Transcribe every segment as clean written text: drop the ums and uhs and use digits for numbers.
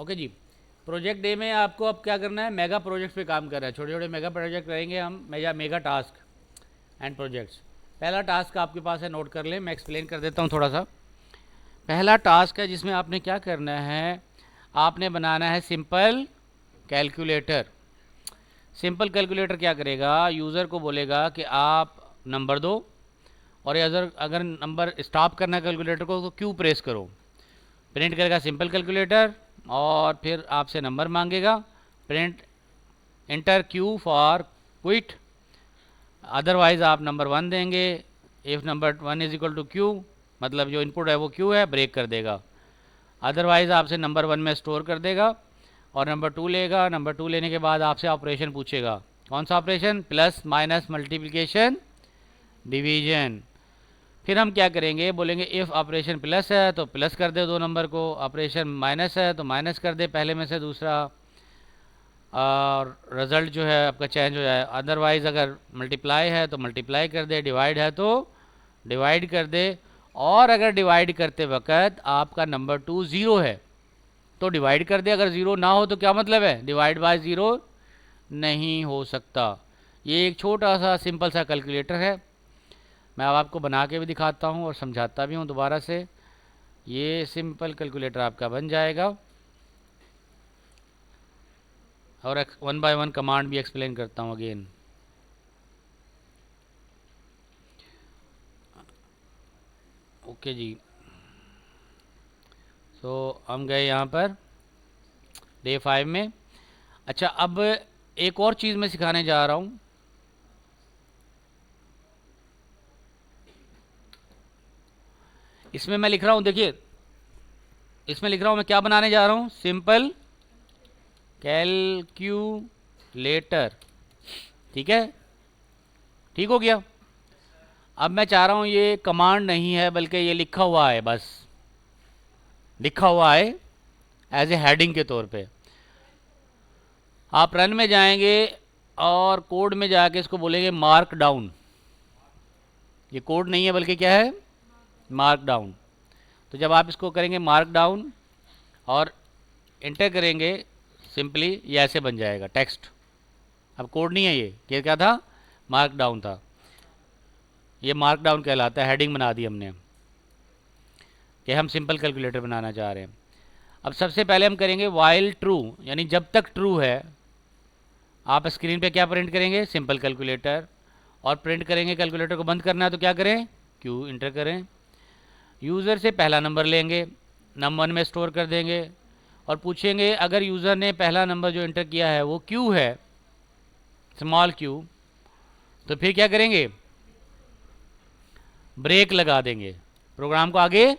Okay जी। Project day में आपको अब क्या करना है, मेगा प्रोजेक्ट्स पे काम कर रहा है। छोटे छोटे मेगा प्रोजेक्ट करेंगे हम, mega mega task and projects. पहला टास्क आपके पास है, नोट कर लें, मैं एक्सप्लेन कर देता हूँ थोड़ा सा। पहला टास्क है जिसमें आपने क्या करना है, आपने बनाना है सिंपल कैलकुलेटर। सिंपल कैलकुलेटर क्या करेगा, यूज़र को बोलेगा कि आप नंबर दो, और अगर अगर नंबर स्टॉप करना है कैलकुलेटर को तो क्यू प्रेस करो। प्रिंट करेगा सिंपल कैलकुलेटर और फिर आपसे नंबर मांगेगा। Print enter Q for quit, otherwise आप नंबर 1 देंगे। If number 1 is equal to Q, मतलब जो इनपुट है वो क्यू है, ब्रेक कर देगा। अदरवाइज़ आपसे नंबर 1 में स्टोर कर देगा और नंबर 2 लेगा। नंबर 2 लेने के बाद आपसे ऑपरेशन पूछेगा। कौन सा operation? Plus minus multiplication division. फिर हम क्या करेंगे, बोलेंगे इफ़ ऑपरेशन प्लस है तो प्लस कर दे दो नंबर को, ऑपरेशन माइनस है तो माइनस कर दे पहले में से दूसरा, और रिज़ल्ट जो है आपका चेंज हो जाए। अदरवाइज़ अगर मल्टीप्लाई है तो मल्टीप्लाई कर दे, डिवाइड है तो डिवाइड कर दे। और अगर डिवाइड करते वक्त आपका नंबर 2 ज़ीरो है तो डिवाइड कर दे। अगर ज़ीरो ना हो तो क्या मतलब है, डिवाइड बाय ज़ीरो नहीं हो सकता। ये एक छोटा सा सिंपल सा कैलकुलेटर है। मैं अब आपको बना के भी दिखाता हूँ और समझाता भी हूँ दोबारा से। ये सिंपल कैलकुलेटर आपका बन जाएगा और वन बाय वन कमांड भी एक्सप्लेन करता हूँ अगेन। ओके जी। सो हम गए यहाँ पर डे 5 में। अच्छा, अब एक और चीज़ मैं सिखाने जा रहा हूँ। इसमें मैं लिख रहा हूँ, देखिए इसमें लिख रहा हूँ मैं क्या बनाने जा रहा हूँ, सिंपल कैलकुलेटर। ठीक है, ठीक हो गया। अब मैं चाह रहा हूँ ये कमांड नहीं है बल्कि ये लिखा हुआ है, बस लिखा हुआ है एज ए हेडिंग के तौर पे। आप रन में जाएंगे और कोड में जाके इसको बोलेंगे मार्क डाउन। ये कोड नहीं है बल्कि क्या है, मार्क डाउन। तो जब आप इसको करेंगे मार्क डाउन और इंटर करेंगे सिंपली, ये ऐसे बन जाएगा टेक्स्ट। अब कोड नहीं है ये क्या था, मार्क डाउन था। ये मार्क डाउन कहलाता है, हेडिंग बना दी हमने कि हम सिंपल कैलकुलेटर बनाना चाह रहे हैं। अब सबसे पहले हम करेंगे वाइल ट्रू, यानी जब तक ट्रू है आप स्क्रीन पे क्या प्रिंट करेंगे, सिंपल कैलकुलेटर। और प्रिंट करेंगे, कैलकुलेटर को बंद करना है तो क्या करें, क्यू इंटर करें। यूज़र से पहला नंबर लेंगे, नंबर 1 में स्टोर कर देंगे और पूछेंगे अगर यूज़र ने पहला नंबर जो इंटर किया है वो क्यू है, स्मॉल क्यू, तो फिर क्या करेंगे, ब्रेक लगा देंगे, प्रोग्राम को आगे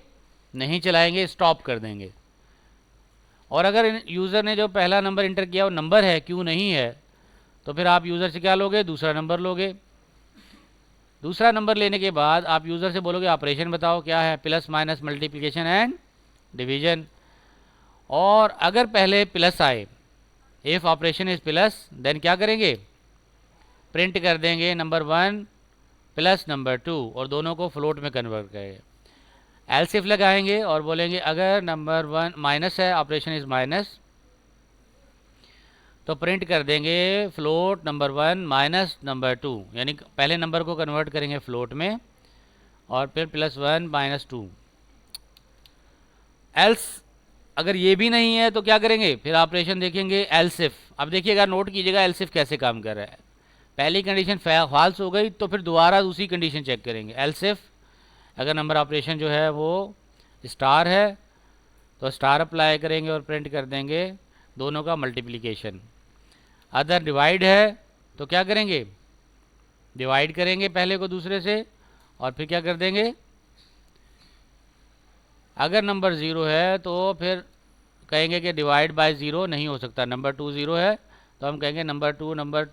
नहीं चलाएंगे, स्टॉप कर देंगे। और अगर यूज़र ने जो पहला नंबर इंटर किया वो नंबर है, क्यू नहीं है, तो फिर आप यूज़र से क्या लोगे, दूसरा नंबर लोगे। दूसरा नंबर लेने के बाद आप यूज़र से बोलोगे ऑपरेशन बताओ क्या है, plus minus multiplication and division. और अगर पहले प्लस आए, if operation is plus, then क्या करेंगे, प्रिंट कर देंगे नंबर 1 प्लस नंबर 2 और दोनों को फ्लोट में कन्वर्ट करेंगे। एल्स इफ लगाएंगे और बोलेंगे अगर नंबर 1 माइनस है, ऑपरेशन इज माइनस, तो प्रिंट कर देंगे फ्लोट नंबर 1 माइनस नंबर 2, यानी पहले नंबर को कन्वर्ट करेंगे फ्लोट में और फिर प्लस 1 माइनस 2। एल्स अगर ये भी नहीं है तो क्या करेंगे, फिर ऑपरेशन देखेंगे एल्स इफ। अब देखिएगा, नोट कीजिएगा एल्स इफ कैसे काम कर रहा है। पहली कंडीशन फॉल्स हो गई तो फिर दोबारा दूसरी कंडीशन चेक करेंगे। एल्स इफ अगर नंबर ऑपरेशन जो है वो स्टार है तो स्टार अप्लाई करेंगे और प्रिंट कर देंगे दोनों का मल्टीप्लिकेशन। अदर डिवाइड है तो क्या करेंगे, डिवाइड करेंगे पहले को दूसरे से और फिर क्या कर देंगे, अगर नंबर 0 है तो फिर कहेंगे कि डिवाइड बाय 0 नहीं हो सकता। नंबर 2 0 है तो हम कहेंगे नंबर 2 नंबर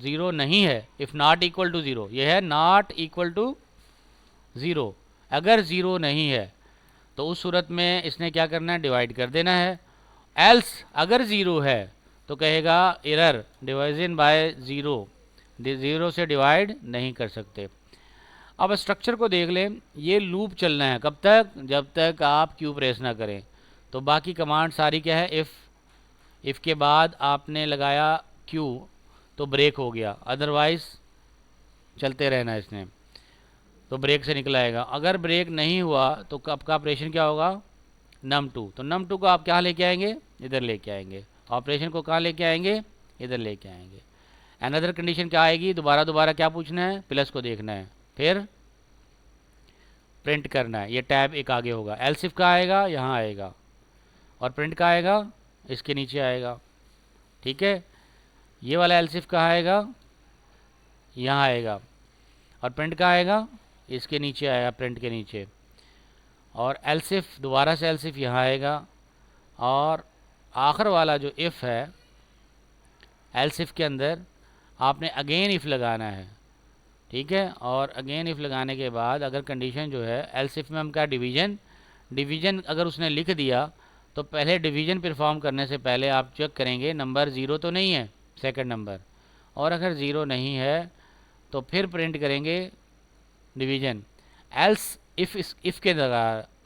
0 नहीं है। इफ़ नॉट इक्वल टू 0, ये है नॉट इक्वल टू 0। अगर 0 नहीं है तो उस सूरत में इसने क्या करना है, डिवाइड कर देना है। एल्स अगर 0 है तो कहेगा एरर, डिवाइजन बाय 0, 0 से डिवाइड नहीं कर सकते। अब स्ट्रक्चर को देख लें, ये लूप चलना है कब तक, जब तक आप क्यू प्रेस ना करें। तो बाकी कमांड सारी क्या है, इफ़ इफ़ के बाद आपने लगाया क्यू तो ब्रेक हो गया, अदरवाइज़ चलते रहना इसने, तो ब्रेक से निकल आएगा। अगर ब्रेक नहीं हुआ तो आपका ऑपरेशन क्या होगा, num2। तो num2 को आप क्या लेके आएंगे, इधर लेके आएंगे। ऑपरेशन को कहाँ लेके आएंगे, इधर लेके आएंगे। अनदर कंडीशन क्या आएगी, दोबारा दोबारा क्या पूछना है, प्लस को देखना है, फिर प्रिंट करना है। ये टैब एक आगे होगा। एल्स इफ का आएगा, यहाँ आएगा, और प्रिंट का आएगा, इसके नीचे आएगा। ठीक है, ये वाला एल्स इफ का आएगा, यहाँ आएगा, और प्रिंट का आएगा, इसके नीचे आएगा, प्रिंट के नीचे। और एल्स इफ, दोबारा से एल्स इफ यहाँ आएगा, और आखिर वाला जो इफ़ है, एल्स इफ के अंदर आपने अगेन इफ़ लगाना है। ठीक है, और अगेन इफ़ लगाने के बाद अगर कंडीशन जो है, एल्स इफ में हम क्या, डिवीजन अगर उसने लिख दिया तो पहले डिवीजन परफॉर्म करने से पहले आप चेक करेंगे नंबर ज़ीरो तो नहीं है, सेकंड नंबर, और अगर ज़ीरो नहीं है तो फिर प्रिंट करेंगे डिवीजन। एल्स इफ़ के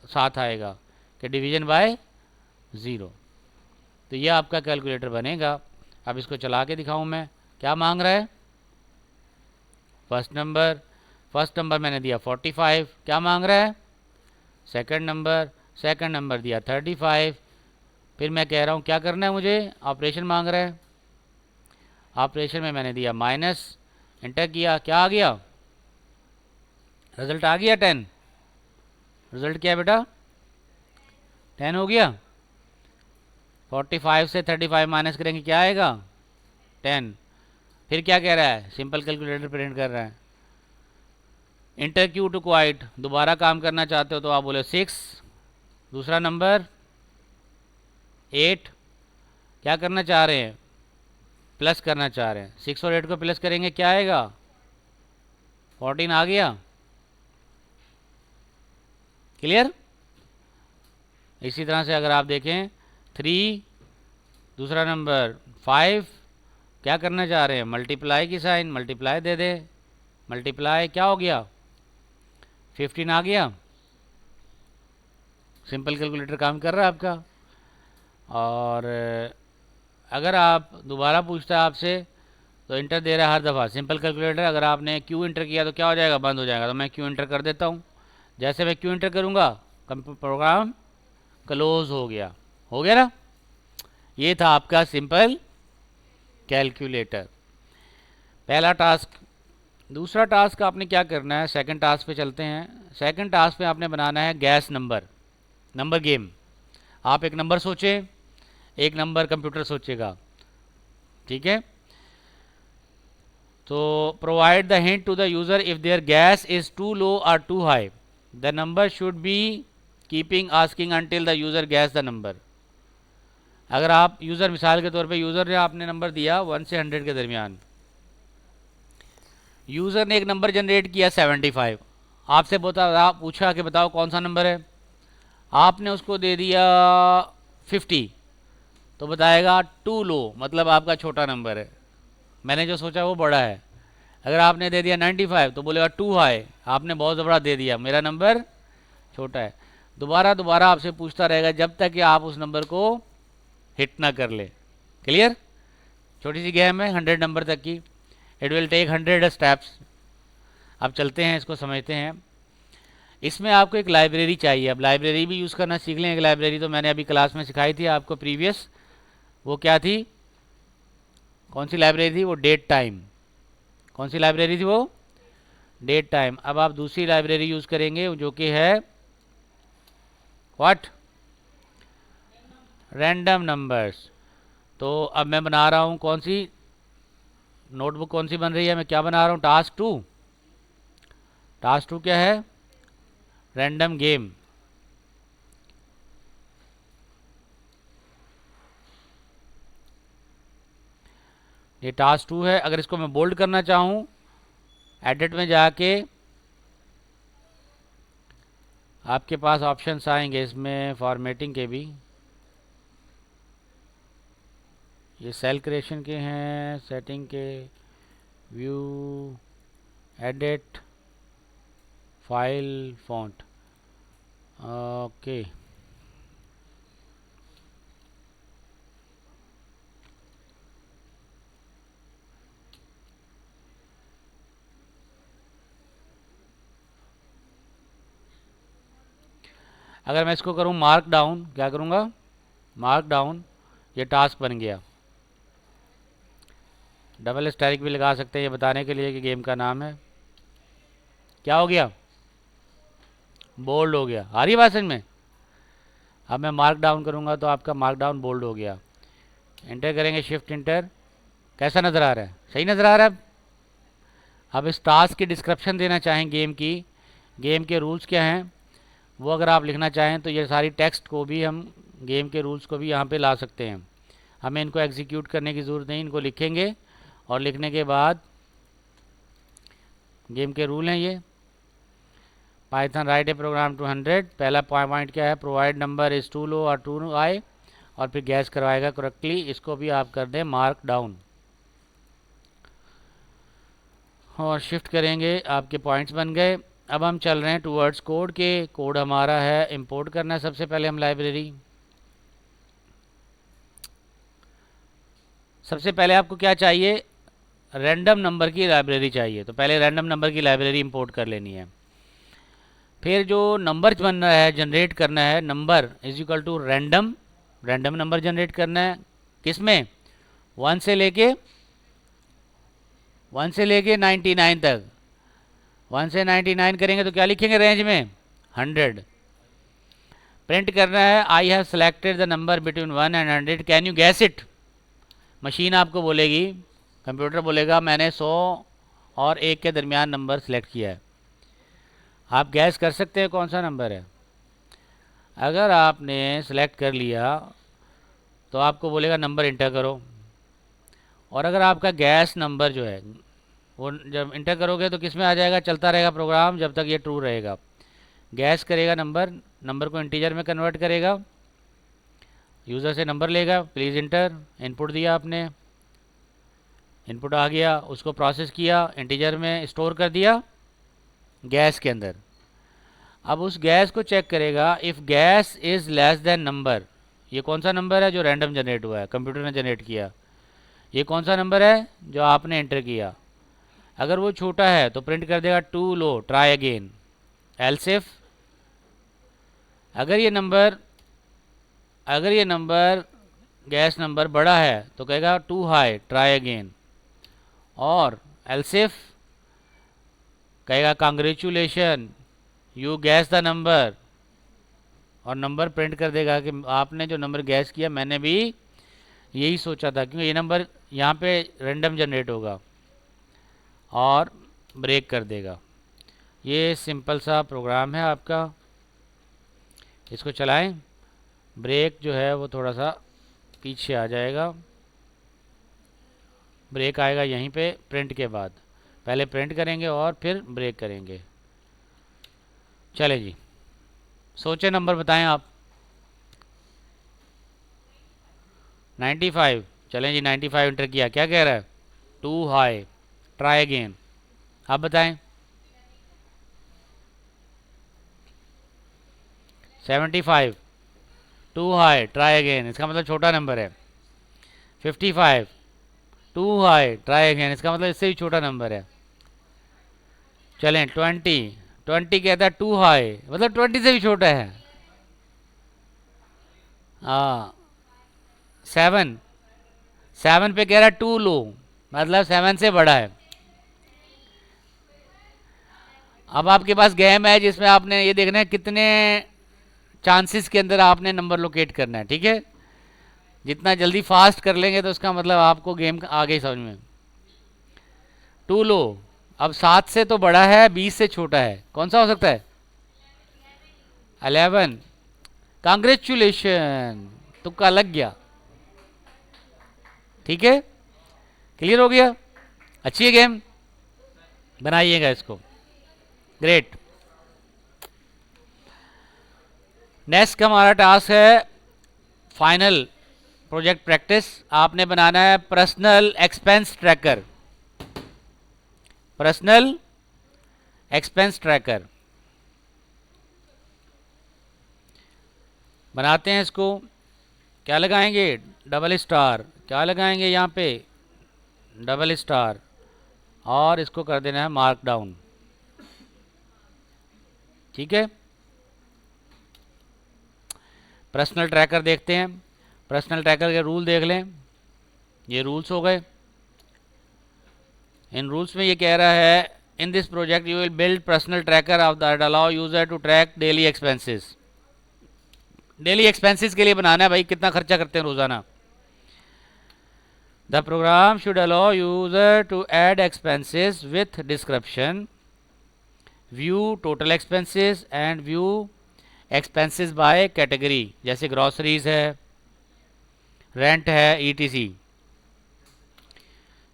साथ आएगा कि डिवीजन बाय ज़ीरो। तो यह आपका कैलकुलेटर बनेगा। अब इसको चला के दिखाऊं मैं, क्या मांग रहा है, फर्स्ट नंबर मैंने दिया 45, क्या मांग रहा है, सेकंड नंबर दिया 35। फिर मैं कह रहा हूँ क्या करना है मुझे, ऑपरेशन मांग रहा है। ऑपरेशन में मैंने दिया माइनस, एंटर किया, क्या आ गया, रिजल्ट आ गया 10। रिजल्ट क्या है बेटा, 10 हो गया। 45 से 35 माइनस करेंगे, क्या आएगा, 10। फिर क्या कह रहा है, सिंपल कैलकुलेटर प्रिंट कर रहा है। इंटर क्यू टू क्वाइट, दोबारा काम करना चाहते हो तो आप बोले 6, दूसरा नंबर 8, क्या करना चाह रहे हैं, प्लस करना चाह रहे हैं। 6 और 8 को प्लस करेंगे, क्या आएगा, 14 आ गया। क्लियर। इसी तरह से अगर आप देखें 3, दूसरा नंबर 5, क्या करना चाह रहे हैं, मल्टीप्लाई की साइन, मल्टीप्लाई दे दे, मल्टीप्लाई क्या हो गया, 15 आ गया। सिंपल कैलकुलेटर काम कर रहा है आपका। और अगर आप दोबारा पूछता है आपसे तो इंटर दे रहा है हर दफ़ा सिंपल कैलकुलेटर। अगर आपने क्यू इंटर किया तो क्या हो जाएगा, बंद हो जाएगा। तो मैं क्यू इंटर कर देता हूँ। जैसे मैं क्यू इंटर करूँगा प्रोग्राम क्लोज हो गया ना। ये था आपका सिंपल कैलकुलेटर, पहला टास्क। दूसरा टास्क आपने क्या करना है, सेकंड टास्क पे चलते हैं। सेकंड टास्क पे आपने बनाना है गैस नंबर गेम। आप एक नंबर सोचें, एक नंबर कंप्यूटर सोचेगा। ठीक है, तो provide the hint to the user if their guess is too low और too high, the number should be keeping asking until the user guess the number. अगर आप यूज़र, मिसाल के तौर पे यूज़र ने आपने नंबर दिया 1 से 100 के दरमियान, यूज़र ने एक नंबर जनरेट किया 75, आपसे पूछा कि बताओ कौन सा नंबर है, आपने उसको दे दिया 50, तो बताएगा टू लो, मतलब आपका छोटा नंबर है, मैंने जो सोचा वो बड़ा है। अगर आपने दे दिया 95 तो बोलेगा टू हाई, आपने बहुत बड़ा दे दिया, मेरा नंबर छोटा है। दोबारा दोबारा आपसे पूछता रहेगा जब तक कि आप उस नंबर को हिट ना कर ले। क्लियर। छोटी सी गेम है 100 नंबर तक की। It will take 100 steps. अब चलते हैं, इसको समझते हैं। इसमें आपको एक लाइब्रेरी चाहिए। अब लाइब्रेरी भी यूज़ करना सीख लें। एक लाइब्रेरी तो मैंने अभी क्लास में सिखाई थी आपको प्रीवियस, वो क्या थी, कौन सी लाइब्रेरी थी, वो डेट टाइम। कौन सी लाइब्रेरी थी वो, डेट टाइम। अब आप दूसरी लाइब्रेरी यूज़ करेंगे जो कि है व्हाट, रैंडम नंबर्स। तो अब मैं बना रहा हूँ कौन सी नोटबुक, कौन सी बन रही है, मैं क्या बना रहा हूँ, टास्क 2। टास्क 2 क्या है, रैंडम गेम। ये टास्क 2 है। अगर इसको मैं बोल्ड करना चाहूँ, एडिट में जाके आपके पास ऑप्शंस आएंगे इसमें फॉर्मेटिंग के भी। ये सेल क्रिएशन के हैं, सेटिंग के, view, edit, file, font. Okay, अगर मैं इसको करूँ मार्क डाउन, क्या करूँगा, मार्क डाउन, ये टास्क बन गया। डबल स्टैरिक भी लगा सकते हैं ये बताने के लिए कि गेम का नाम है। क्या हो गया, बोल्ड हो गया। आ रही है बात समझ में? अब मैं मार्क डाउन करूँगा तो आपका मार्क डाउन बोल्ड हो गया। इंटर करेंगे, शिफ्ट इंटर, कैसा नज़र आ रहा है, सही नज़र आ रहा है। अब इस टास्क की डिस्क्रिप्शन देना चाहें गेम की, गेम के रूल्स क्या हैं वो अगर आप लिखना चाहें तो ये सारी टेक्स्ट को भी हम, गेम के रूल्स को भी यहाँ पे ला सकते हैं। हमें इनको एग्जीक्यूट करने की ज़रूरत नहीं, इनको लिखेंगे और लिखने के बाद गेम के रूल हैं ये। Python write a program to 100, पहला पॉइंट क्या है, provide number is too low और टू हाई, और फिर गैस करवाएगा करेक्टली। इसको भी आप कर दें मार्क डाउन और शिफ्ट करेंगे, आपके पॉइंट्स बन गए। अब हम चल रहे हैं टूवर्ड्स कोड के। कोड हमारा है इंपोर्ट करना है सबसे पहले हम लाइब्रेरी। सबसे पहले आपको क्या चाहिए, रैंडम नंबर की लाइब्रेरी चाहिए। तो पहले रैंडम नंबर की लाइब्रेरी इंपोर्ट कर लेनी है। फिर जो नंबर बन रहा है, जनरेट करना है, number is equal to random, random number generate करना है। किस में, 1 से लेके 99 तक। 1 से 99 करेंगे तो क्या लिखेंगे रेंज में, 100। प्रिंट करना है, I have selected the number between 1 and 100, can you gas it. Machine आपको बोलेगी, कंप्यूटर बोलेगा मैंने 100 और 1 के दरमियान नंबर सेलेक्ट किया है। आप गैस कर सकते हैं कौन सा नंबर है। अगर आपने सेलेक्ट कर लिया तो आपको बोलेगा नंबर इंटर करो, और अगर आपका गैस नंबर जो है वो जब इंटर करोगे तो किस में आ जाएगा, चलता रहेगा प्रोग्राम जब तक ये ट्रू रहेगा। गैस करेगा नंबर, नंबर को इंटीजर में कन्वर्ट करेगा, यूज़र से नंबर लेगा, प्लीज़ इंटर, इनपुट दिया आपने, इनपुट आ गया, उसको प्रोसेस किया, इंटीजर में स्टोर कर दिया गैस के अंदर। अब उस गैस को चेक करेगा, if gas is less than number, ये कौन सा नंबर है जो रैंडम जनरेट हुआ है, कंप्यूटर ने जनरेट किया, ये कौन सा नंबर है जो आपने एंटर किया। अगर वो छोटा है तो प्रिंट कर देगा too low, try again. Else if अगर ये नंबर गैस नंबर बड़ा है तो कहेगा टू हाई, ट्राई अगेन। और एल्स इफ कहेगा congratulation you guess the number, और नंबर प्रिंट कर देगा कि आपने जो नंबर गैस किया मैंने भी यही सोचा था, क्योंकि ये नंबर यहाँ पे रैंडम जनरेट होगा, और ब्रेक कर देगा। ये सिंपल सा प्रोग्राम है आपका, इसको चलाएं। ब्रेक जो है वो थोड़ा सा पीछे आ जाएगा, ब्रेक आएगा यहीं पे प्रिंट के बाद, पहले प्रिंट करेंगे और फिर ब्रेक करेंगे। चले जी, सोचे नंबर बताएं आप। 95, चलें जी 95 इंटर किया, क्या कह रहा है, टू हाई, ट्राई अगेन। आप बताएं। 75, टू हाई, ट्राई अगेन, इसका मतलब छोटा नंबर है। 55, टू हाई, ट्राई अगेन, इसका मतलब इससे भी छोटा नंबर है। चलें 20 कहता है टू हाई, मतलब 20 से भी छोटा है। हाँ 7 पे कह रहा है टू लो, मतलब 7 से बड़ा है। अब आपके पास गेम है जिसमें आपने ये देखना है कितने चांसेस के अंदर आपने नंबर लोकेट करना है, ठीक है। जितना जल्दी फास्ट कर लेंगे तो उसका मतलब आपको गेम आ गई समझ में। टू लो, अब 7 से तो बड़ा है, 20 से छोटा है, कौन सा हो सकता है, 11। कांग्रेचुलेशन, तुक्का लग गया, ठीक है, क्लियर हो गया। अच्छी है गेम, बनाइएगा इसको, ग्रेट। नेक्स्ट का हमारा टास्क है फाइनल प्रोजेक्ट प्रैक्टिस। आपने बनाना है personal expense tracker, personal expense tracker बनाते हैं। इसको क्या लगाएंगे, डबल स्टार, क्या लगाएंगे यहाँ पे, डबल स्टार, और इसको कर देना है मार्क डाउन, ठीक है। पर्सनल ट्रैकर देखते हैं। पर्सनल ट्रैकर के रूल देख लें, ये रूल्स हो गए। इन रूल्स में ये कह रहा है, in this project you will build personal tracker of that allow user to track daily expenses. Daily expenses के लिए बनाना है भाई, कितना खर्चा करते हैं रोजाना। The program should allow user to add expenses with description, view total expenses and view expenses by category, जैसे ग्रॉसरीज है, रेंट है, ईटीसी,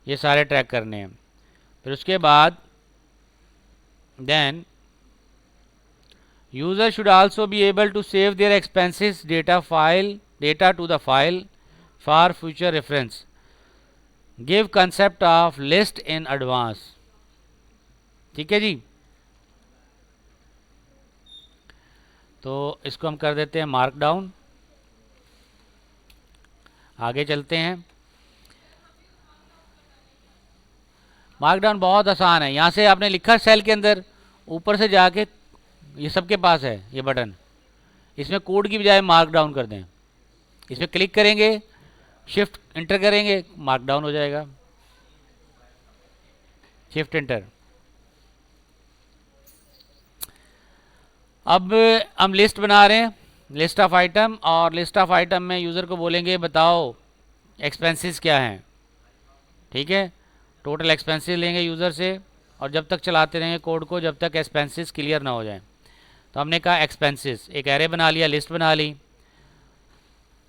ये सारे ट्रैक करने हैं। फिर उसके बाद then user should also be able to save their expenses data to the file for future reference, give concept of list in advance. ठीक है जी, तो इसको हम कर देते हैं मार्क डाउन। आगे चलते हैं। मार्क डाउन बहुत आसान है। यहाँ से आपने लिखा सेल के अंदर, ऊपर से जाके ये सबके पास है ये बटन, इसमें कोड की बजाय मार्क डाउन कर दें। इसमें क्लिक करेंगे, शिफ्ट इंटर करेंगे, मार्क डाउन हो जाएगा। Shift inter. अब हम लिस्ट बना रहे हैं, लिस्ट ऑफ आइटम, और लिस्ट ऑफ आइटम में यूज़र को बोलेंगे बताओ एक्सपेंसेस क्या हैं। ठीक है, टोटल एक्सपेंसेस लेंगे यूज़र से, और जब तक चलाते रहेंगे कोड को जब तक एक्सपेंसेस क्लियर ना हो जाए। तो हमने कहा एक्सपेंसेस, एक एरे बना लिया, लिस्ट बना ली।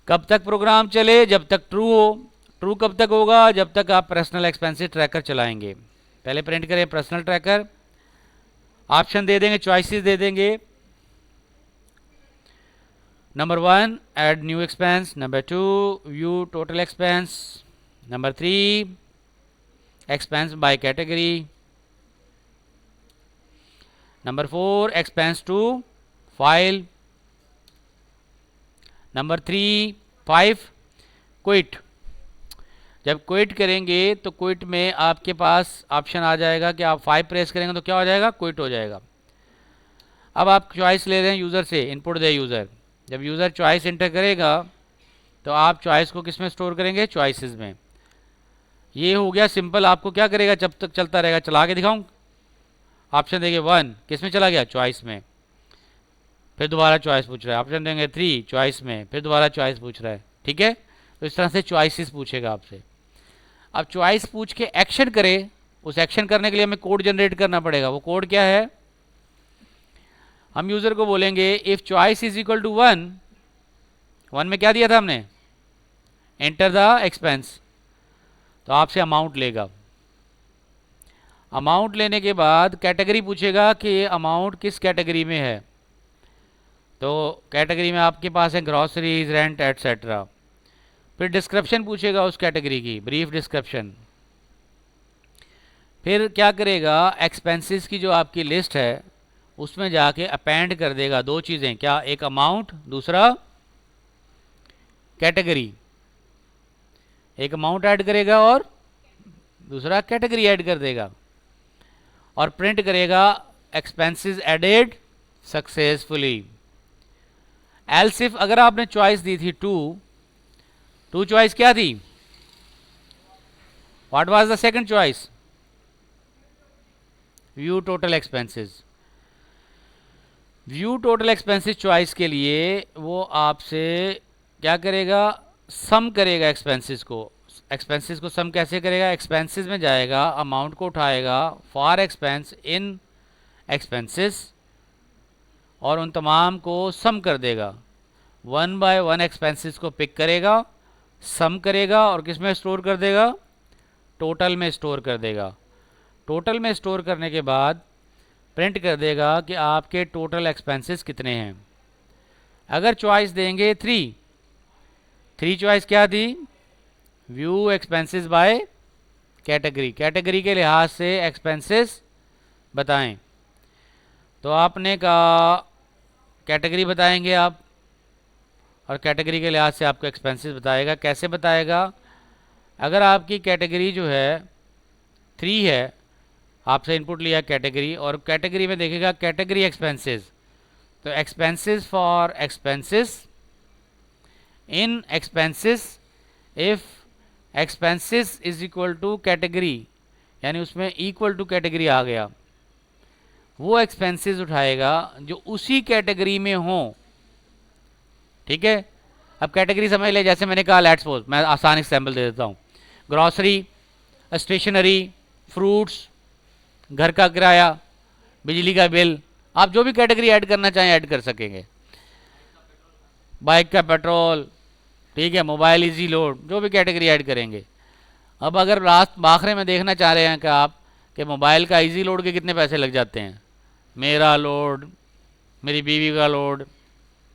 कब तक प्रोग्राम चले? जब तक ट्रू हो। ट्रू कब तक होगा? जब तक आप पर्सनल एक्सपेंसेस ट्रैकर चलाएंगे। पहले प्रिंट करें पर्सनल ट्रैकर, ऑप्शन दे देंगे, चॉइसेस दे देंगे। Number 1 add new expense, number 2 view total expense, number 3 expense by category, number 4 expense to file, number 5 quit. जब क्विट करेंगे तो क्विट में आपके पास ऑप्शन आ जाएगा कि आप 5 प्रेस करेंगे तो क्या हो जाएगा? क्विट हो जाएगा। अब आप चॉइस ले रहे हैं यूज़र से, इनपुट दे यूज़र। जब यूज़र चॉइस इंटर करेगा तो आप चॉइस को किस में स्टोर करेंगे? चॉइसेस में। ये हो गया सिंपल। आपको क्या करेगा? जब तक चलता रहेगा, चला के दिखाऊं? ऑप्शन देंगे 1, किस में चला गया? चॉइस में। फिर दोबारा चॉइस पूछ रहा है, ऑप्शन देंगे 3, चॉइस में, फिर दोबारा चॉइस पूछ रहा है। ठीक है, तो इस तरह से चॉइसेस पूछेगा आपसे। अब चॉइस पूछ के एक्शन करे, उस एक्शन करने के लिए हमें कोड जनरेट करना पड़ेगा। वो कोड क्या है? हम यूजर को बोलेंगे if choice is equal to 1 में क्या दिया था हमने? Enter the expense. तो आपसे अमाउंट लेगा। अमाउंट लेने के बाद कैटेगरी पूछेगा कि अमाउंट किस कैटेगरी में है। तो कैटेगरी में आपके पास है ग्रॉसरीज, रेंट, एटसेट्रा। फिर डिस्क्रिप्शन पूछेगा उस कैटेगरी की, ब्रीफ डिस्क्रिप्शन। फिर क्या करेगा? एक्सपेंसेस की जो आपकी लिस्ट है उसमें जाके अपेंड कर देगा 2 चीज़ें। क्या? एक अमाउंट, दूसरा कैटेगरी। एक अमाउंट ऐड करेगा और दूसरा कैटेगरी ऐड कर देगा, और प्रिंट करेगा expenses added successfully. Else if अगर आपने चॉइस दी थी 2 चॉइस क्या थी? What was the second choice? View total expenses. View total expenses choice के लिए वो आपसे क्या करेगा? सम करेगा एक्सपेंसेस को सम कैसे करेगा? एक्सपेंसेस में जाएगा, अमाउंट को उठाएगा, फॉर एक्सपेंस, इन एक्सपेंसेस, और उन तमाम को सम कर देगा। 1 बाय 1 एक्सपेंसेस को पिक करेगा, सम करेगा, और किस में स्टोर कर देगा? टोटल में स्टोर कर देगा। टोटल में स्टोर करने के बाद प्रिंट कर देगा कि आपके टोटल एक्सपेंसेस कितने हैं। अगर चॉइस देंगे 3 चॉइस क्या थी? View expenses by category, category के लिहाज से एक्सपेंसेस बताएं। तो आपने कहा कैटेगरी बताएंगे आप, और कैटेगरी के लिहाज से आपको एक्सपेंसेस बताएगा। कैसे बताएगा? अगर आपकी कैटेगरी जो है 3 है, आपसे इनपुट लिया कैटेगरी, और कैटेगरी में देखेगा कैटेगरी एक्सपेंसेस, तो expenses for expenses in expenses if expenses is equal to category, यानी उसमें इक्वल टू कैटेगरी आ गया, वो एक्सपेंसेस उठाएगा जो उसी कैटेगरी में हो। ठीक है, अब कैटेगरी समझ ले, जैसे मैंने कहा लेट्स सपोज, मैं आसान एग्जांपल दे देता हूँ, ग्रॉसरी, स्टेशनरी, फ्रूट्स, घर का किराया, बिजली का बिल, आप जो भी कैटेगरी ऐड करना चाहें ऐड कर सकेंगे, बाइक का पेट्रोल, ठीक है, मोबाइल इजी लोड, जो भी कैटेगरी ऐड करेंगे। अब अगर लास्ट आखिरी में देखना चाह रहे हैं कि आप कि मोबाइल का इजी लोड के कितने पैसे लग जाते हैं, मेरा लोड, मेरी बीवी का लोड,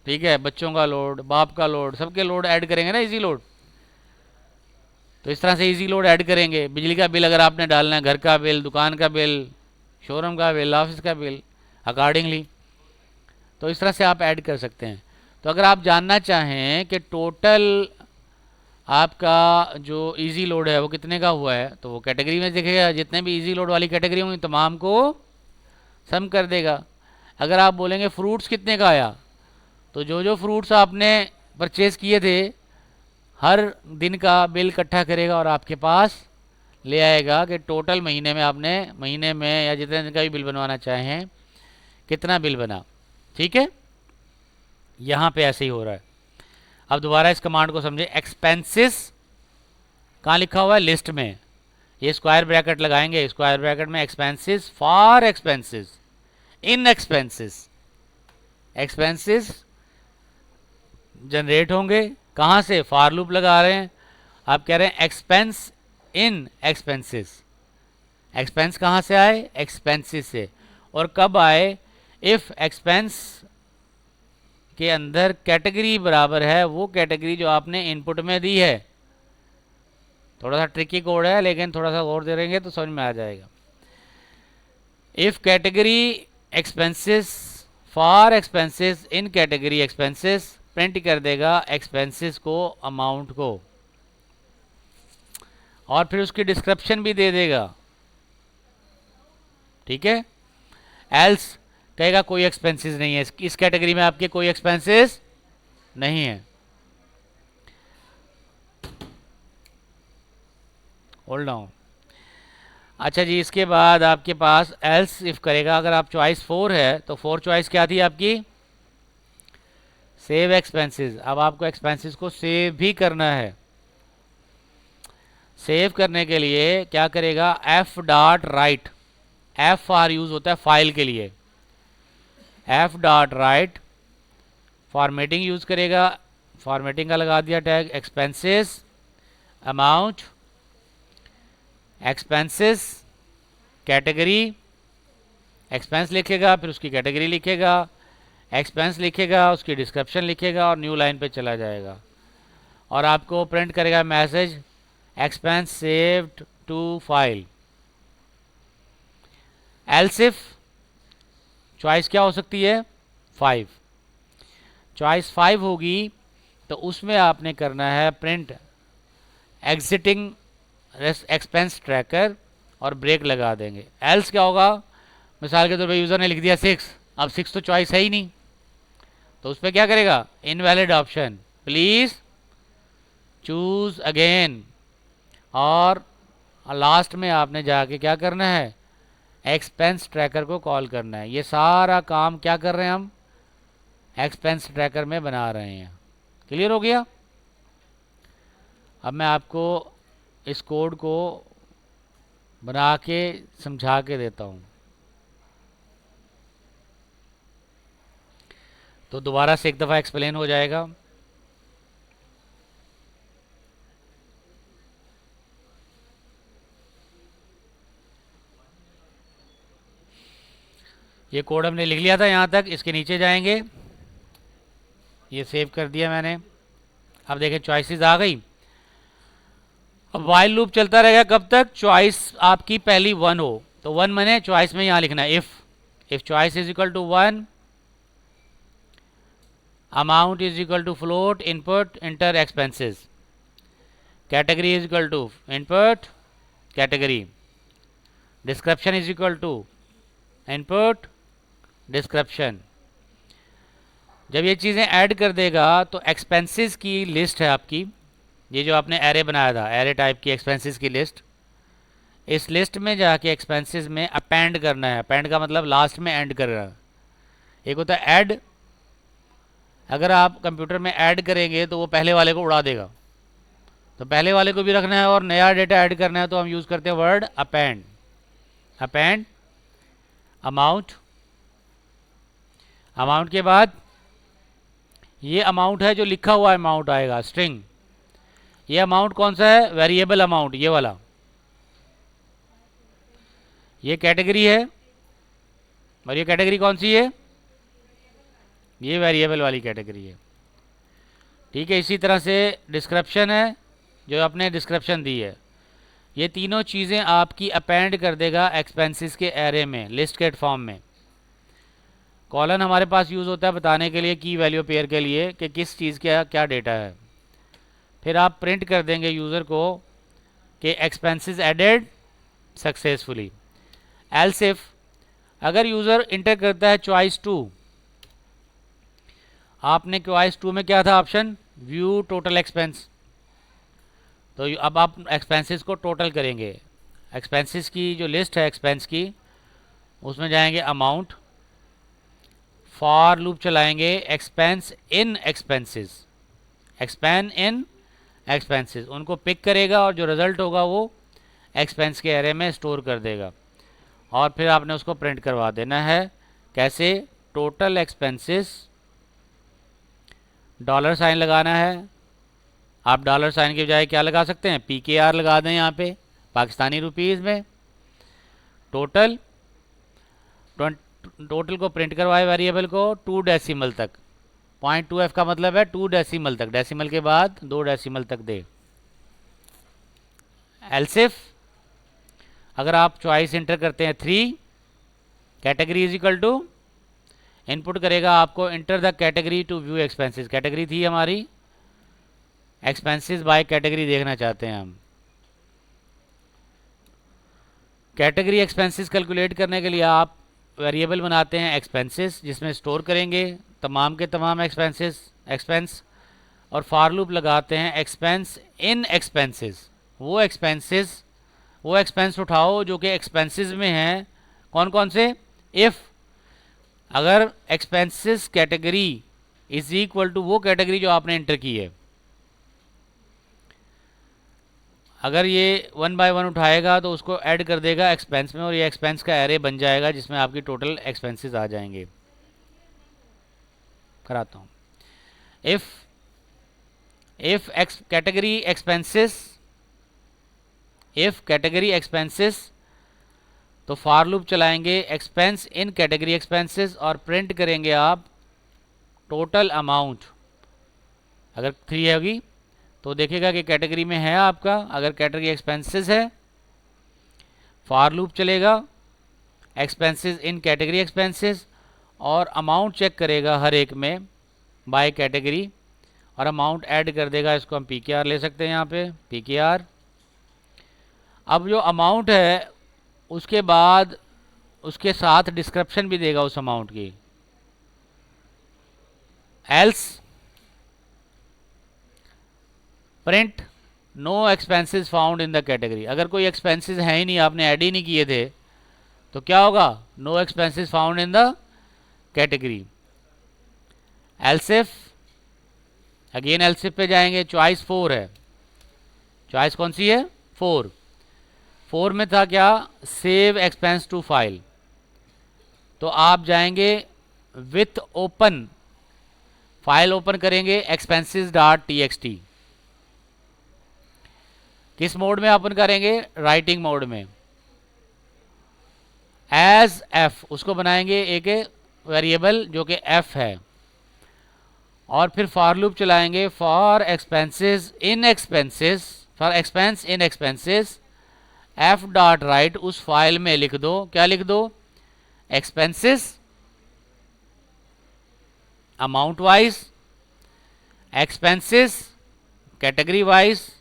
ठीक है, बच्चों का लोड, बाप का लोड, सबके लोड ऐड करेंगे ना इजी लोड। तो इस तरह से इजी लोड ऐड करेंगे। बिजली का बिल अगर आपने डालना है, घर का बिल, दुकान का बिल, शोरूम का बिल, ऑफिस का बिल, अकॉर्डिंगली, तो इस तरह से आप ऐड कर सकते हैं। तो अगर आप जानना चाहें कि टोटल आपका जो इजी लोड है वो कितने का हुआ है, तो वो कैटेगरी में दिखेगा, जितने भी इजी लोड वाली कैटेगरी होंगी तमाम को सम कर देगा। अगर आप बोलेंगे फ्रूट्स कितने का आया, तो जो जो फ्रूट्स आपने परचेज़ किए थे हर दिन का बिल इकट्ठा करेगा और आपके पास ले आएगा कि टोटल महीने में आपने, महीने में या जितने दिन का भी बिल बनवाना चाहें, कितना बिल बना। ठीक है, यहाँ पे ऐसे ही हो रहा है। अब दोबारा इस कमांड को समझे। एक्सपेंसेस कहाँ लिखा हुआ है, लिस्ट में, ये स्क्वायर ब्रैकेट लगाएंगे, स्क्वायर ब्रैकेट में expenses for expenses, in expenses, expenses generate होंगे कहाँ से, फॉर लूप लगा रहे हैं, आप कह रहे हैं एक्सपेंस इन एक्सपेंसेस, एक्सपेंस कहाँ से आए, एक्सपेंसेस से, और कब आए, इफ एक्सपेंस के अंदर कैटेगरी बराबर है वो कैटेगरी जो आपने इनपुट में दी है। थोड़ा सा ट्रिकी कोड है लेकिन थोड़ा सा गौर देंगे तो समझ में आ जाएगा। If category expenses for expenses in category expenses, print कर देगा एक्सपेंसेस को, अमाउंट को, और फिर उसकी डिस्क्रिप्शन भी दे देगा। ठीक है, एल्स कहेगा कोई एक्सपेंसेस नहीं है, इस कैटेगरी में आपके कोई एक्सपेंसेस नहीं है। Hold down. अच्छा जी, इसके बाद आपके पास एल्स इफ करेगा, अगर आप चॉइस 4 है तो 4 चॉइस क्या थी आपकी, सेव एक्सपेंसेस। अब आपको एक्सपेंसेस को सेव भी करना है। सेव करने के लिए क्या करेगा, F dot right, F R use होता है फाइल के लिए, F dot right formatting use करेगा, फॉर्मेटिंग का लगा दिया tag, expenses amount, expenses category, expense लिखेगा फिर उसकी कैटेगरी लिखेगा, एक्सपेंस लिखेगा उसकी डिस्क्रिप्शन लिखेगा और न्यू लाइन पे चला जाएगा और आपको प्रिंट करेगा message expense saved to file. Else if choice क्या हो सकती है, 5, चॉइस 5 होगी तो उसमें आपने करना है प्रिंट एग्जिटिंग एक्सपेंस ट्रैकर और ब्रेक लगा देंगे। एल्स क्या होगा, मिसाल के तौर पे यूज़र ने लिख दिया 6, अब 6 तो चॉइस है ही नहीं, तो उस पर क्या करेगा, invalid option, please choose again, और लास्ट में आपने जाके क्या करना है, एक्सपेंस ट्रैकर को कॉल करना है। ये सारा काम क्या कर रहे हैं हम, एक्सपेंस ट्रैकर में बना रहे हैं। क्लियर हो गया। अब मैं आपको इस कोड को बना के समझा के देता हूँ। तो दोबारा से एक दफ़ा एक्सप्लेन हो जाएगा। ये कोड हमने लिख लिया था यहाँ तक, इसके नीचे जाएंगे, ये सेव कर दिया मैंने। अब देखें चॉइसेस आ गई। अब वाइल लूप चलता रहेगा कब तक, चॉइस आपकी पहली 1 हो, तो 1 मैंने चॉइस में यहाँ लिखना है, if choice is equal to 1, amount is equal to float, input enter expenses, category is equal to input category, description is equal to input description, जब ये चीज़ें ऐड कर देगा तो एक्सपेंसेस की लिस्ट है आपकी, ये जो आपने एरे बनाया था, एरे टाइप की एक्सपेंसेस की लिस्ट, इस लिस्ट में जाके एक्सपेंसेस में अपेंड करना है। अपेंड का मतलब लास्ट में एंड करना। एक होता है ऐड, अगर आप कंप्यूटर में ऐड करेंगे तो वो पहले वाले को उड़ा देगा, तो पहले वाले को भी रखना है और नया डेटा ऐड करना है, तो हम यूज़ करते हैं word append. Append amount, amount के बाद ये अमाउंट है जो लिखा हुआ अमाउंट आएगा, स्ट्रिंग। ये अमाउंट कौन सा है? वेरिएबल अमाउंट, ये वाला। ये कैटेगरी है, और ये कैटेगरी कौन सी है? ये वेरिएबल वाली कैटेगरी है। ठीक है, इसी तरह से डिस्क्रिप्शन है, जो आपने डिस्क्रिप्शन दी है। ये तीनों चीज़ें आपकी अपेंड कर देगा एक्सपेंसेस के एरे में, लिस्ट के फॉर्म में। कॉलन हमारे पास यूज़ होता है बताने के लिए की वैल्यू पेयर के लिए कि किस चीज़ का क्या डेटा है। फिर आप प्रिंट कर देंगे यूज़र को कि expenses added successfully. Else if, अगर यूज़र इंटर करता है चॉइस 2, आपने चॉइस 2 में क्या था ऑप्शन? View total expense. तो अब आप एक्सपेंसेस को टोटल करेंगे। एक्सपेंसेस की जो लिस्ट है एक्सपेंस की, उसमें जाएंगे अमाउंट, फॉर लूप चलाएंगे एक्सपेंस इन एक्सपेंसेस, एक्सपेंड इन एक्सपेंसेस, उनको पिक करेगा और जो रिज़ल्ट होगा वो एक्सपेंस के एरे में स्टोर कर देगा। और फिर आपने उसको प्रिंट करवा देना है। कैसे? टोटल एक्सपेंसेस, डॉलर साइन लगाना है। आप डॉलर साइन की बजाय क्या लगा सकते हैं? PKR लगा दें यहाँ पे, पाकिस्तानी रुपीज़ में। टोटल, टोटल को प्रिंट करवाए वेरिएबल को 2 डेसिमल तक। 0.2f का मतलब है 2 डेसिमल तक, डेसिमल के बाद 2 डेसिमल तक दे। एल्सिफ, अगर आप चॉइस इंटर करते हैं 3, category is equal to, input करेगा आपको enter the category to view expenses. Category थी हमारी एक्सपेंसेस बाय कैटेगरी, देखना चाहते हैं हम। कैटेगरी एक्सपेंसेस कैलकुलेट करने के लिए आप वेरिएबल बनाते हैं एक्सपेंसेस, जिसमें स्टोर करेंगे तमाम के तमाम एक्सपेंस, और फॉर लूप लगाते हैं एक्सपेंस इन एक्सपेंसेस। वो एक्सपेंस उठाओ जो कि एक्सपेंसेस में हैं। कौन कौन से? इफ़, अगर expenses category is equal to वो कैटेगरी जो आपने एंटर की है। अगर ये 1 बाय 1 उठाएगा तो उसको ऐड कर देगा एक्सपेंस में, और ये एक्सपेंस का एरे बन जाएगा जिसमें आपकी टोटल एक्सपेंसेस आ जाएंगे। कराता हूँ। इफ कैटेगरी एक्सपेंसेस, तो फॉर लूप चलाएंगे एक्सपेंस इन कैटेगरी एक्सपेंसेस और प्रिंट करेंगे आप टोटल अमाउंट। अगर 3 होगी तो देखेगा कि कैटेगरी में है आपका। अगर कैटेगरी एक्सपेंसेस है, फॉर लूप चलेगा एक्सपेंसेस इन कैटेगरी एक्सपेंसेस और अमाउंट चेक करेगा हर एक में बाय कैटेगरी, और अमाउंट ऐड कर देगा। इसको हम PKR ले सकते हैं यहाँ पे, PKR। अब जो अमाउंट है उसके बाद उसके साथ डिस्क्रिप्शन भी देगा उस अमाउंट की। Else print no expenses found in the category. अगर कोई एक्सपेंसेस हैं ही नहीं, आपने ऐड ही नहीं किए थे, तो क्या होगा? No expenses found in the category. Elif, again elif पे जाएंगे। चॉइस 4 है, चॉइस कौन सी है? 4 में था क्या? Save expense to file. तो आप जाएंगे विथ ओपन, फाइल ओपन करेंगे expenses.txt। किस मोड में ओपन करेंगे? राइटिंग मोड में। एज एफ, उसको बनाएंगे एक वेरिएबल जो कि एफ है, और फिर फॉर लूप चलाएंगे for expense in expenses F dot right. उस फाइल में लिख दो, क्या लिख दो? Expenses amount wise, expenses category wise,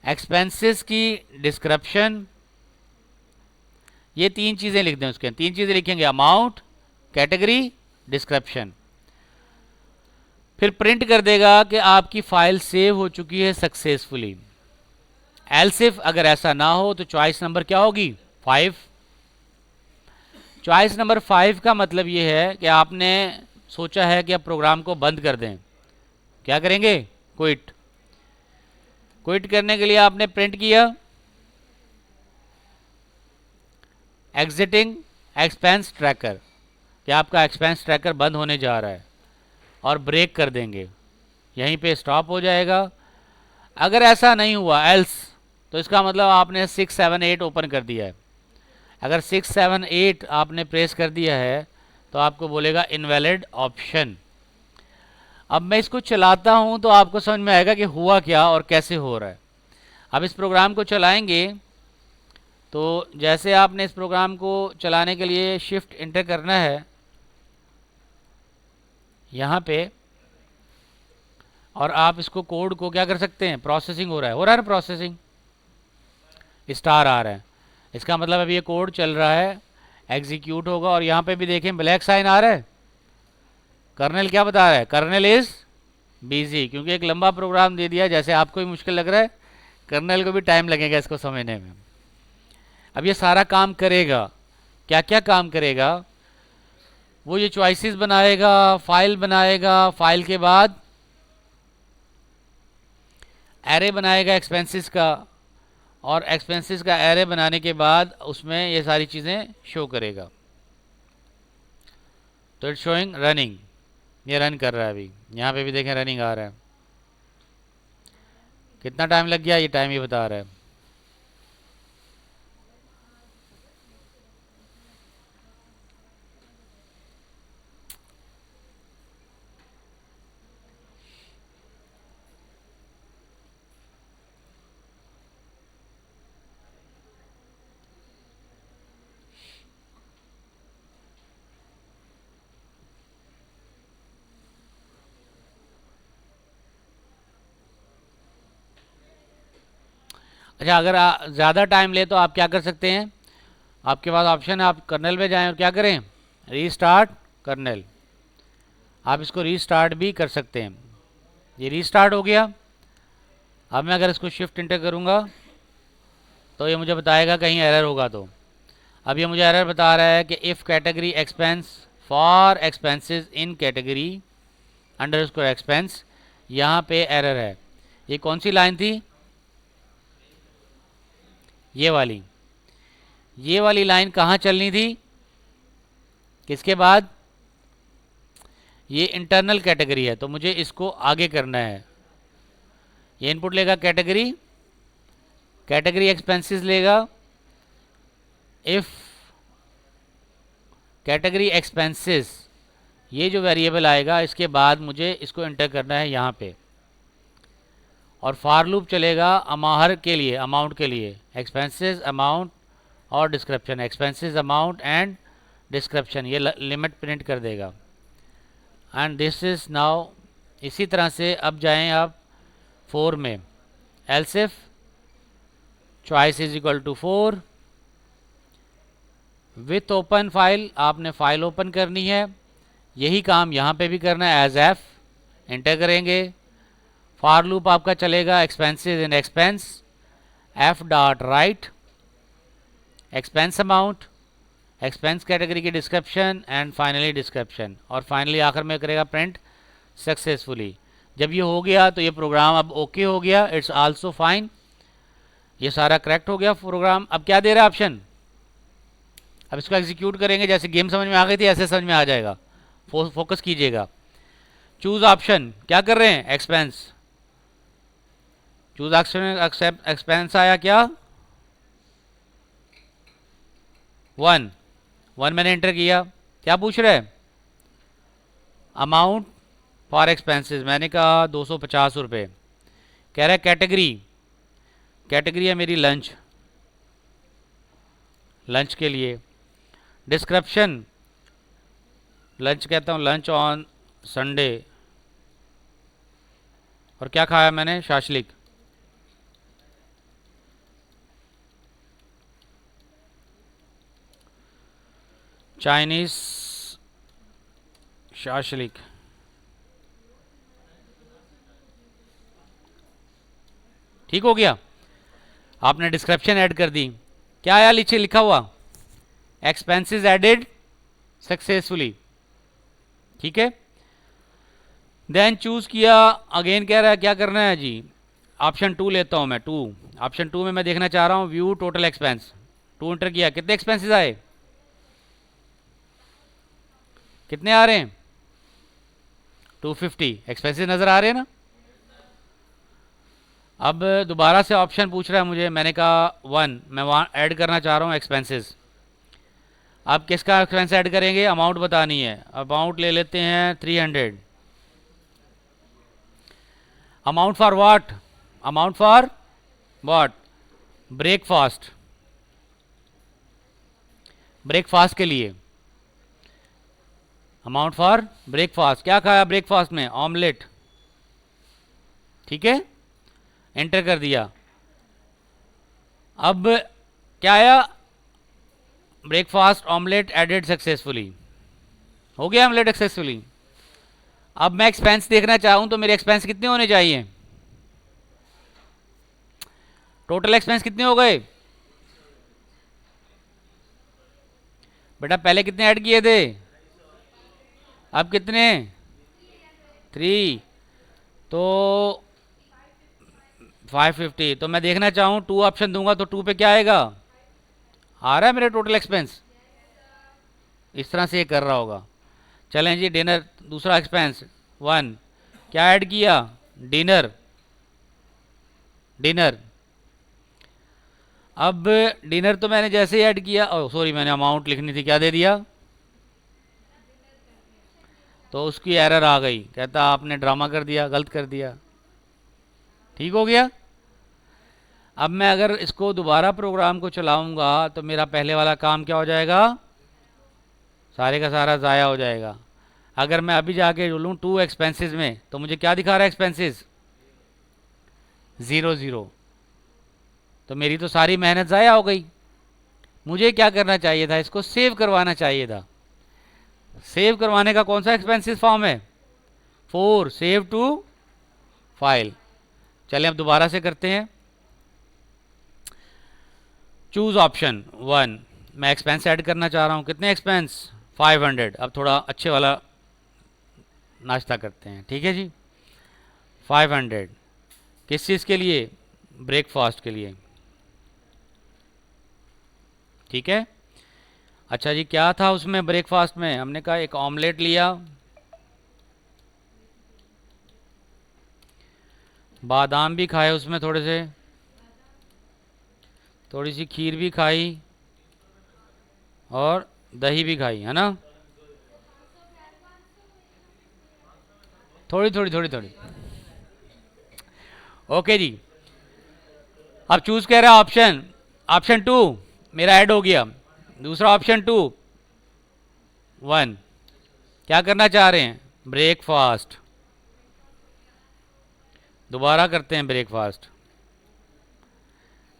expenses की डिस्क्रिप्शन। ये 3 चीज़ें लिख दें। उसके 3 चीज़ें लिखेंगे, अमाउंट, कैटेगरी, डिस्क्रिप्शन। फिर प्रिंट कर देगा कि आपकी फाइल सेव हो चुकी है सक्सेसफुली। एल्स इफ अगर ऐसा ना हो तो चॉइस नंबर क्या होगी? 5। चॉइस नंबर 5 का मतलब ये है कि आपने सोचा है कि अब प्रोग्राम को बंद कर दें। क्या करेंगे? क्विट। क्विट करने के लिए आपने प्रिंट किया एग्जिटिंग एक्सपेंस ट्रैकर, कि आपका एक्सपेंस ट्रैकर बंद होने जा रहा है, और ब्रेक कर देंगे, यहीं पे स्टॉप हो जाएगा। अगर ऐसा नहीं हुआ एल्स, तो इसका मतलब आपने 6, 7, 8 ओपन कर दिया है। अगर 6, 7, 8 आपने प्रेस कर दिया है तो आपको बोलेगा इनवैलिड ऑप्शन। अब मैं इसको चलाता हूं तो आपको समझ में आएगा कि हुआ क्या और कैसे हो रहा है। अब इस प्रोग्राम को चलाएंगे तो जैसे आपने इस प्रोग्राम को चलाने के लिए शिफ्ट इंटर करना है यहाँ पे, और आप इसको कोड को क्या कर सकते हैं, प्रोसेसिंग हो रहा है ना, प्रोसेसिंग स्टार आ रहा है, इसका मतलब अभी ये कोड चल रहा है, एग्जीक्यूट होगा। और यहाँ पे भी देखें ब्लैक साइन आ रहा है, कर्नेल क्या बता रहा है, कर्नेल इज बिजी, क्योंकि एक लंबा प्रोग्राम दे दिया, जैसे आपको भी मुश्किल लग रहा है, कर्नेल को भी टाइम लगेगा इसको समझने में। अब ये सारा काम करेगा, क्या क्या काम करेगा, वो ये चॉइसेस बनाएगा, फाइल बनाएगा, फाइल के बाद एरे बनाएगा एक्सपेंसेस का, और एक्सपेंसेस का एरे बनाने के बाद उसमें ये सारी चीज़ें शो करेगा। तो इट्स शोइंग रनिंग, ये रन कर रहा है अभी, यहाँ पे भी देखें रनिंग आ रहा है। कितना टाइम लग गया, ये टाइम ही बता रहा है। अच्छा, अगर ज़्यादा टाइम ले तो आप क्या कर सकते हैं, आपके पास ऑप्शन है, आप कर्नल में जाएं और क्या करें, रीस्टार्ट कर्नल। आप इसको रीस्टार्ट भी कर सकते हैं। ये रीस्टार्ट हो गया। अब मैं अगर इसको शिफ्ट इंटर करूँगा तो ये मुझे बताएगा कहीं एरर होगा तो। अब ये मुझे एरर बता रहा है कि if category expense for expenses in category underscore expense, यहाँ पे एरर है। ये कौन सी लाइन थी, ये वाली लाइन कहाँ चलनी थी, किसके बाद, ये इंटरनल कैटेगरी है तो मुझे इसको आगे करना है। ये इनपुट लेगा कैटेगरी, कैटेगरी एक्सपेंसेस लेगा, इफ कैटेगरी एक्सपेंसेस, ये जो वेरिएबल आएगा इसके बाद मुझे इसको एंटर करना है यहाँ पे, और फॉर लूप चलेगा अमाहर के लिए, अमाउंट के लिए, एक्सपेंसेस अमाउंट और description, expenses amount and description, ये लिमिट प्रिंट कर देगा। एंड दिस इज नाउ, इसी तरह से अब जाएं आप 4 में, else if choice is equal to 4 with open file, आपने फाइल ओपन करनी है, यही काम यहाँ पे भी करना है, एज एफ एंटर करेंगे। फॉर लूप आपका चलेगा expenses in expense, F dot write expense amount, expense category की डिस्क्रिप्शन एंड फाइनली डिस्क्रिप्शन, और फाइनली आखिर में करेगा प्रिंट सक्सेसफुली। जब ये हो गया तो ये प्रोग्राम अब ओके हो गया, इट्स आल्सो फाइन, ये सारा करेक्ट हो गया प्रोग्राम। अब क्या दे रहा है ऑप्शन, अब इसको एग्जीक्यूट करेंगे, जैसे गेम समझ में आ गई थी ऐसे समझ में आ जाएगा, फोकस कीजिएगा। चूज ऑप्शन, क्या कर रहे हैं, एक्सपेंस, चूज ऑप्शन, एक्सपेंस आया क्या, 1 मैंने एंटर किया, क्या पूछ रहे हैं, अमाउंट फॉर एक्सपेंसेस, मैंने कहा 250 रुपये। कह रहा है कैटेगरी, कैटेगरी है मेरी लंच, लंच के लिए। डिस्क्रिप्शन, लंच कहता हूँ लंच ऑन संडे, और क्या खाया मैंने, शाशलिक। चाइनीज शाशलिक, ठीक हो गया। आपने डिस्क्रिप्शन ऐड कर दी, क्या आया नीचे लिखा हुआ, एक्सपेंसेस एडेड सक्सेसफुली। ठीक है, देन चूज किया, अगेन कह रहा है क्या करना है जी, ऑप्शन 2 लेता हूं मैं, 2 ऑप्शन 2 में मैं देखना चाह रहा हूं व्यू टोटल एक्सपेंस। 2 इंटर किया, कितने एक्सपेंसेस आए, कितने आ रहे हैं, 250 एक्सपेंसेस नजर आ रहे हैं ना। अब दोबारा से ऑप्शन पूछ रहा है मुझे, मैंने कहा 1, मैं वहां ऐड करना चाह रहा हूं एक्सपेंसेस। अब किसका एक्सपेंस ऐड करेंगे, अमाउंट बतानी है, अमाउंट ले लेते हैं 300। Amount for what, amount for what, breakfast, breakfast के लिए, अमाउंट फॉर ब्रेकफास्ट। क्या खाया ब्रेकफास्ट में, ऑमलेट। ठीक है, एंटर कर दिया। अब क्या आया, ब्रेकफास्ट ऑमलेट एडेड सक्सेसफुली, हो गया ऑमलेट सक्सेसफुली। अब मैं एक्सपेंस देखना चाहूं तो मेरे एक्सपेंस कितने होने चाहिए, टोटल एक्सपेंस कितने हो गए बेटा, पहले कितने ऐड किए थे, अब कितने, 3, तो 550। तो मैं देखना चाहूं 2 ऑप्शन दूंगा तो 2 पे क्या आएगा, आ रहा है मेरे टोटल एक्सपेंस, इस तरह से ये कर रहा होगा। चलें जी, डिनर दूसरा एक्सपेंस 1, क्या ऐड किया, डिनर, डिनर। अब डिनर तो मैंने जैसे ही ऐड किया, सॉरी मैंने अमाउंट लिखनी थी, क्या दे दिया, तो उसकी एरर आ गई, कहता आपने ड्रामा कर दिया, गलत कर दिया। ठीक हो गया। अब मैं अगर इसको दोबारा प्रोग्राम को चलाऊंगा तो मेरा पहले वाला काम क्या हो जाएगा, सारे का सारा ज़ाया हो जाएगा। अगर मैं अभी जाके लूँ 2 एक्सपेंसेस में तो मुझे क्या दिखा रहा है, एक्सपेंसेस 0 0, तो मेरी तो सारी मेहनत ज़ाया हो गई। मुझे क्या करना चाहिए था, इसको सेव करवाना चाहिए था। सेव करवाने का कौन सा एक्सपेंसेस फॉर्म है, 4, सेव टू फाइल। चलें अब दोबारा से करते हैं, चूज ऑप्शन 1, मैं एक्सपेंस ऐड करना चाह रहा हूं, कितने एक्सपेंस, 500। अब थोड़ा अच्छे वाला नाश्ता करते हैं, ठीक है जी, 500 किस चीज़ के लिए, ब्रेकफास्ट के लिए। ठीक है, अच्छा जी, क्या था उसमें ब्रेकफास्ट में, हमने कहा एक ऑमलेट लिया, बादाम भी खाए उसमें थोड़े से, थोड़ी सी खीर भी खाई और दही भी खाई, है ना, थोड़ी थोड़ी थोड़ी थोड़ी। ओके जी, अब चूज कह रहा है ऑप्शन, ऑप्शन 2 मेरा ऐड हो गया, दूसरा ऑप्शन 2 1, क्या करना चाह रहे हैं, ब्रेकफास्ट। दोबारा करते हैं ब्रेकफास्ट,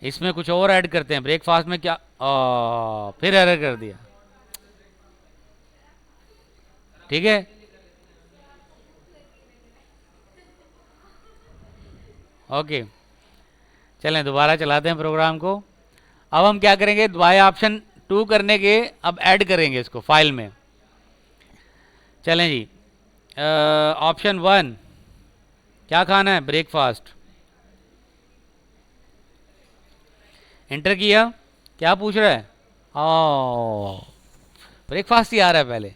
इसमें कुछ और ऐड करते हैं, ब्रेकफास्ट में क्या, फिर एरर कर दिया। ठीक है, ओके, चलें दोबारा चलाते हैं प्रोग्राम को। अब हम क्या करेंगे, बाय ऑप्शन 2 करने के अब ऐड करेंगे इसको फाइल में। चलें जी, ऑप्शन 1, क्या खाना है, ब्रेकफास्ट, एंटर किया, क्या पूछ रहा है, ब्रेकफास्ट ही आ रहा है पहले।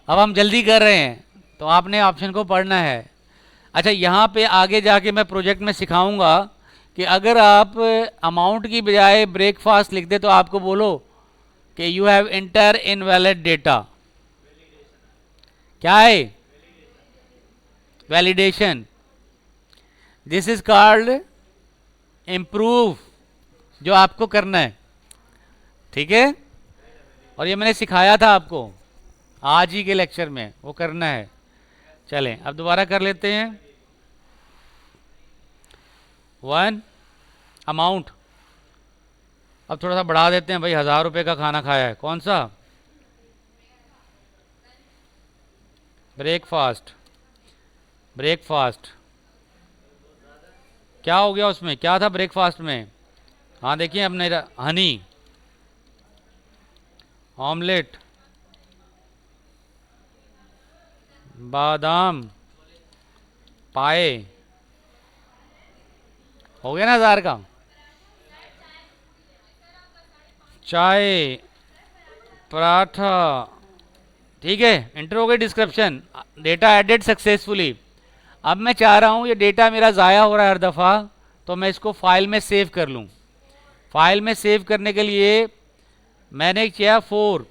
अब हम जल्दी कर रहे हैं तो आपने ऑप्शन को पढ़ना है। अच्छा, यहाँ पे आगे जाके मैं प्रोजेक्ट में सिखाऊंगा कि अगर आप अमाउंट की बजाय ब्रेकफास्ट लिख दे तो आपको बोलो कि you have enter invalid data, क्या है, validation, this is called improve, जो आपको करना है। ठीक है, और ये मैंने सिखाया था आपको आज ही के लेक्चर में, वो करना है। चलें अब दोबारा कर लेते हैं, 1 अमाउंट, अब थोड़ा सा बढ़ा देते हैं भाई, 1000 रुपये का खाना खाया है, कौन सा, ब्रेकफास्ट, ब्रेकफास्ट क्या हो गया उसमें, क्या था ब्रेकफास्ट में? हाँ देखिए अपने हनी, ऑमलेट, बादाम, पाए, हो गया ना 1000 का। चाय, पराठा, ठीक है, इंटर हो गई डिस्क्रिप्शन, डेटा एडेड सक्सेसफुली। अब मैं चाह रहा हूँ ये डेटा मेरा ज़ाया हो रहा है हर दफ़ा, तो मैं इसको फाइल में सेव कर लूँ। फाइल में सेव करने के लिए मैंने किया 4,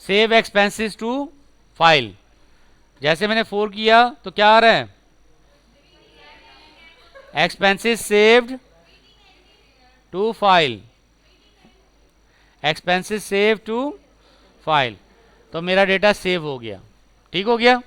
सेव एक्सपेंसेस टू फाइल। जैसे मैंने 4 किया तो क्या आ रहा है, expenses saved to file, expenses save to file, तो मेरा डेटा सेव हो गया। ठीक हो गया।